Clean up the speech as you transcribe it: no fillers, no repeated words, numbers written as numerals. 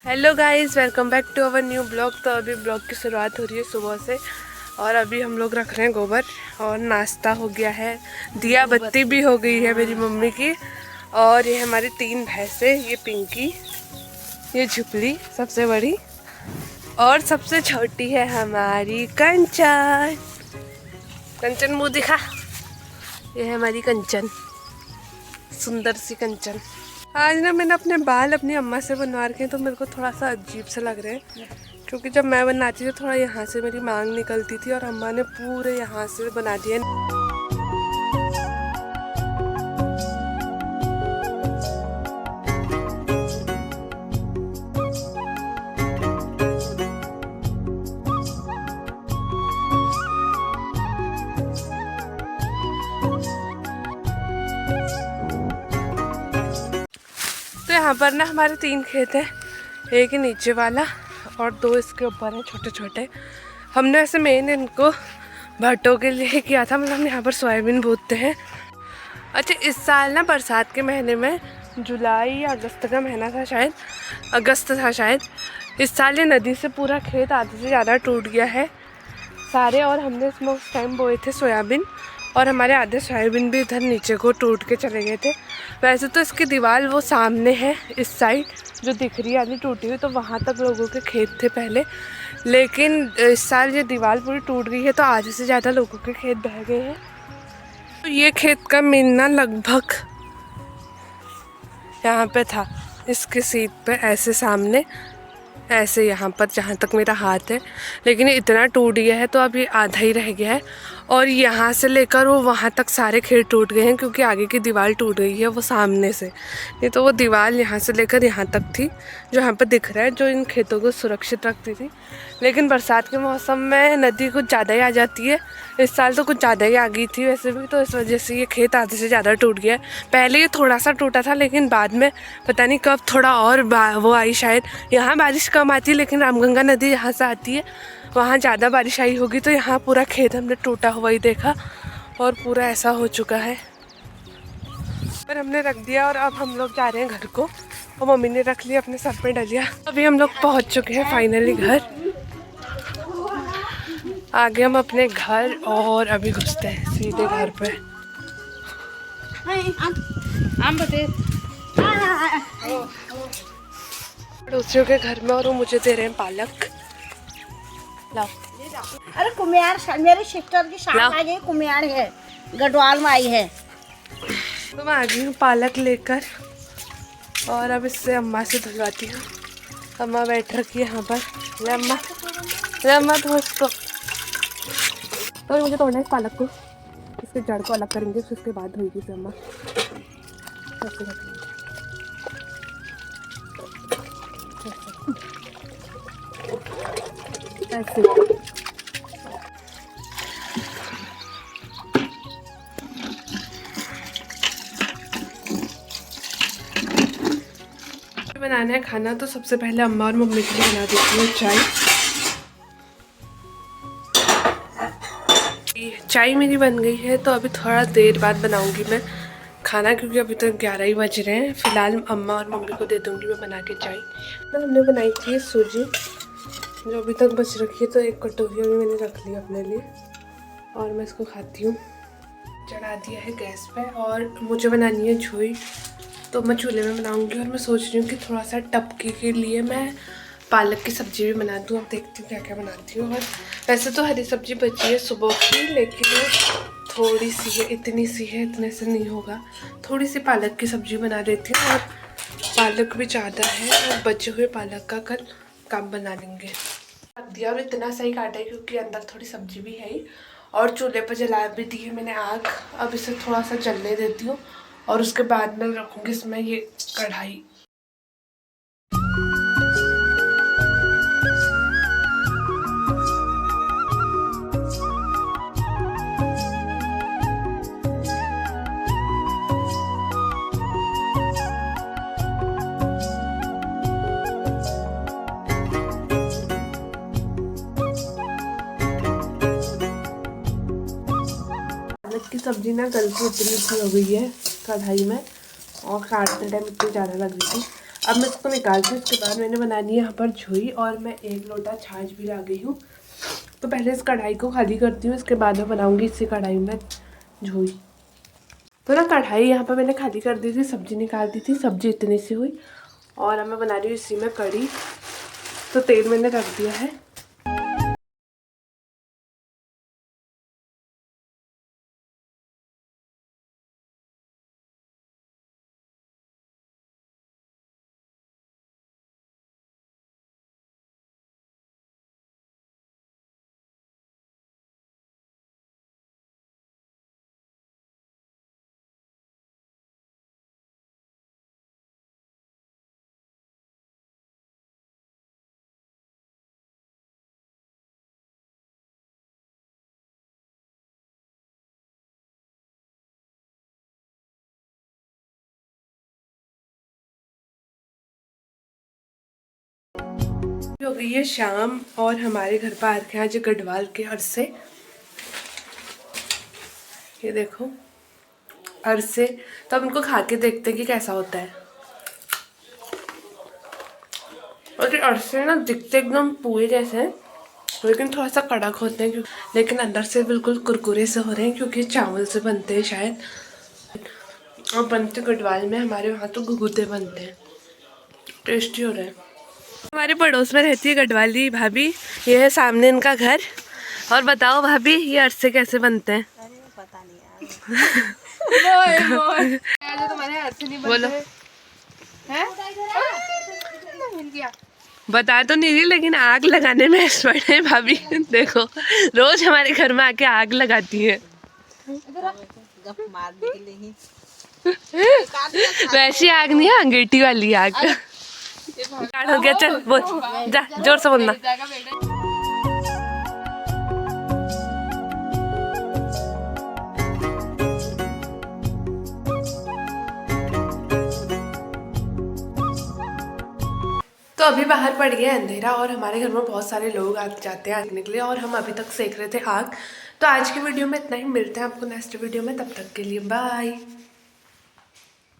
Hello guys, welcome back to our new blog. तो अभी blog की शुरुआत हो रही है सुबह से और अभी हम लोग रख रहे हैं गोबर और नाश्ता हो गया है, दिया बत्ती भी हो गई है मेरी मम्मी की। और ये हमारी 3 भैंसें, ये पिंकी, ये झुपली सबसे बड़ी और सबसे छोटी है हमारी कंचन। कंचन मुँह दिखा, ये है हमारी कंचन, सुंदर सी कंचन। आज ना मैंने अपने बाल अपनी अम्मा से बनवा रखे हैं तो मेरे को थोड़ा सा अजीब से लग रहे हैं, क्योंकि जब मैं बनाती थी थोड़ा यहाँ से मेरी मांग निकलती थी और अम्मा ने पूरे यहाँ से बना दिए। तो यहाँ पर ना हमारे 3 खेत हैं, एक ही नीचे वाला और 2 इसके ऊपर हैं छोटे छोटे। हमने ऐसे मेन इनको भट्टों के लिए किया था, मतलब हम यहाँ पर सोयाबीन बोते हैं। अच्छा, इस साल ना बरसात के महीने में, जुलाई या अगस्त का महीना था शायद, अगस्त था शायद, इस साल ये नदी से पूरा खेत आधे से ज़्यादा टूट गया है सारे। और हमने इसमें उस टाइम बोए थे सोयाबीन और हमारे आधे सोयाबीन भी इधर नीचे को टूट के चले गए थे। वैसे तो इसकी दीवार वो सामने है, इस साइड जो दिख रही है वाली टूटी हुई, तो वहाँ तक लोगों के खेत थे पहले, लेकिन इस साल ये दीवार पूरी टूट गई है तो आधे से ज़्यादा लोगों के खेत बह गए हैं। तो ये खेत का मिलना लगभग यहाँ पे था, इसके सीट पे ऐसे सामने, ऐसे यहाँ पर जहाँ तक मेरा हाथ है, लेकिन ये इतना टूट गया है तो अभी आधा ही रह गया है। और यहाँ से लेकर वो वहाँ तक सारे खेत टूट गए हैं, क्योंकि आगे की दीवार टूट गई है वो सामने से। नहीं तो वो दीवार यहाँ से लेकर यहाँ तक थी, जो यहाँ पर दिख रहा है, जो इन खेतों को सुरक्षित रखती थी। लेकिन बरसात के मौसम में नदी कुछ ज़्यादा ही आ जाती है, इस साल तो कुछ ज़्यादा ही आ गई थी वैसे भी, तो इस वजह से ये खेत आधे से ज़्यादा टूट गया है। पहले ये थोड़ा सा टूटा था, लेकिन बाद में पता नहीं कब थोड़ा और वो आई शायद। यहाँ बारिश कम आती है, लेकिन रामगंगा नदी यहाँ से आती है, वहाँ ज़्यादा बारिश आई होगी, तो यहाँ पूरा खेत हमने टूटा हुआ ही देखा और पूरा ऐसा हो चुका है। पर हमने रख दिया और अब हम लोग जा रहे हैं घर को, और मम्मी ने रख लिया अपने सर पे डलिया। अभी हम लोग पहुँच चुके हैं फाइनली घर। आगे हम अपने घर और अभी घुसते हैं सीधे घर पे। दूसरों के घर में, और वो मुझे दे रहे हैं पालक। लाओ। अरे कुम्हार, मेरी सिस्टर की शादी आ गई, कुम्हार है, गढ़वाल में आई है। तो मैं आ गई हूँ पालक लेकर और अब इससे अम्मा से धुलवाती हूँ। अम्मा बैठ रखी है यहाँ पर। ले अम्मा, ले अम्मा, तो इसको तो मुझे तोड़ना है इस पालक को, इसके जड़ को अलग करेंगे, फिर उसके बाद धोएगी इसे अम्मा। ऐसे बनाना है खाना, तो सबसे पहले अम्मा और मम्मी के लिए बना देती हूँ चाय। चाय मेरी बन गई है, तो अभी थोड़ा देर बाद बनाऊंगी मैं खाना, क्योंकि अभी तक 11 ही बज रहे हैं। फिलहाल अम्मा और मम्मी को दे दूंगी मैं बना के चाय। तो हमने बनाई थी सूजी, जो अभी तक बच रखी है, तो एक कटोरी अभी मैंने रख ली अपने लिए और मैं इसको खाती हूँ। चढ़ा दिया है गैस पे और मुझे बनानी है झोई, तो मैं चूल्हे में बनाऊंगी। और मैं सोच रही हूँ कि थोड़ा सा टपके के लिए मैं पालक की सब्ज़ी भी बना दूँ। अब देखती हूँ क्या क्या बनाती हूँ। और वैसे तो हरी सब्ज़ी बची है सुबह की, लेकिन थोड़ी सी है, इतनी सी है, इतने से नहीं होगा। थोड़ी सी पालक की सब्ज़ी बना देती हूँ, और पालक भी ज़्यादा है और बचे हुए पालक का कल काम बना लेंगे। रख दिया और इतना सही काटा है, क्योंकि अंदर थोड़ी सब्ज़ी भी है ही, और चूल्हे पर जला भी दी है मैंने आग। अब इसे थोड़ा सा जलने देती हूँ और उसके बाद मैं रखूँगी इसमें ये कढ़ाई। पालक की सब्ज़ी ना गल के इतनी सी हो गई है कढ़ाई में, और काटते टाइम इतनी ज़्यादा लग रही थी। अब मैं इसको निकालती हूँ। उसके बाद मैंने बनानी है यहाँ पर झोई और मैं 1 लोटा छाछ भी ला गई हूँ। तो पहले इस कढ़ाई को खाली करती हूँ, इसके बाद मैं बनाऊँगी इसी कढ़ाई में झोई। तो ना कढ़ाई यहाँ पर मैंने खाली कर दी थी, सब्जी निकाल दी थी, सब्जी इतनी सी हुई और अब मैं बना रही हूँ इसी में कढ़ी। तो तेल मैंने रख दिया है। हो गई है शाम और हमारे घर पर आ रखे हैं आज गढ़वाल के अरसे। ये देखो अरसे, तो अब इनको खा के देखते हैं कि कैसा होता है। और ये अरसे ना दिखते एकदम पूरे जैसे हैं, लेकिन थोड़ा सा कड़क होते हैं, लेकिन अंदर से बिल्कुल कुरकुरे से हो रहे हैं क्योंकि चावल से बनते हैं शायद। और बनते गढ़वाल में, हमारे वहाँ तो घुघुते बनते हैं, टेस्टी हो रहे हैं। हमारे पड़ोस में रहती है गढ़वाली भाभी, ये है सामने इनका घर। और बताओ भाभी ये अरसे कैसे बनते हैं? पता नहीं यार। तुम्हारे हाथ से नहीं बोलो हैं? बता तो नहीं रही, लेकिन आग लगाने में एक्सपर्ट है भाभी। देखो रोज हमारे घर में आके आग लगाती है। वैसी आग नहीं है, अंगीठी वाली आग। हो गया, चल बोल, जा जोर से बोलना। तो अभी बाहर पड़ गया अंधेरा और हमारे घर में बहुत सारे लोग आ जाते हैं आगने के लिए, और हम अभी तक सेक रहे थे आग। तो आज की वीडियो में इतना ही, मिलते हैं आपको नेक्स्ट वीडियो में, तब तक के लिए बाय।